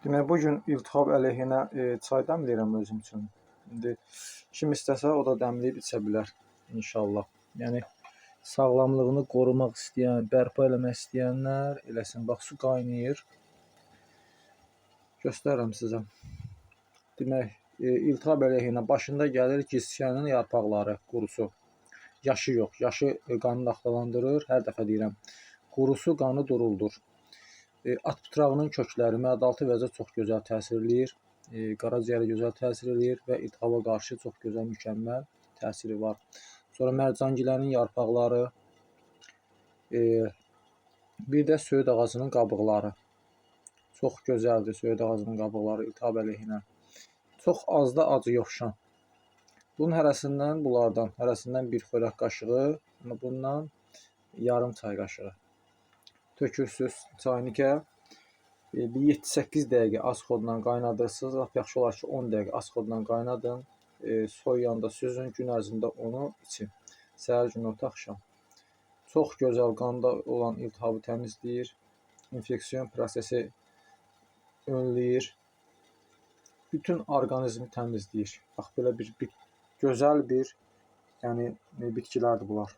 Demək, bu gün iltihab əleyhinə çay dəmləyirəm özüm üçün. İndi kim istəsə o da dəmləyib içə bilər inşallah. Yəni sağlamlığını qorumaq istəyən, bərpa eləmək istəyənlər eləsin. Bax, su qaynayır. Göstərirəm sizə. Demək, iltihab əleyhinə başında gəlir gizçənin yarpaqları, qurusu. Yaşı yox, yaşı qanı laxtalandırır, hər dəfə deyirəm. Qurusu qanı duruldur. At pıtrağının kökləri məədaltı vəzə çox gözəl təsir eləyir, qaraciyərə gözəl təsir eləyir və iltihaba qarşı çox gözəl, mükəmməl təsiri var. Sonra mərcangilənin yarpaqları, bir də söyüd ağacının qabıqları. Çox gözəldir söyüd ağacının qabıqları iltihab əleyhinə. Çox az da acı yoxşan. Bunun hərəsindən bir xörək qaşığı, bundan yarım çay qaşığı. Tökürsünüz çaynikə, bir 7-8 dəqiqə az xodla qaynadırsınız. Lap yaxşı olar ki 10 dəqiqə az xodla qaynadın. Soyuyanda süzün, gün ərzində onu için. Səhər, günorta, axşam. Çox gözəl qanda olan iltihabı təmizləyir, infeksiyon prosesi önləyir, bütün orqanizmi təmizləyir. Bax, belə bir gözəl bir, yəni bitkilərdir bunlar.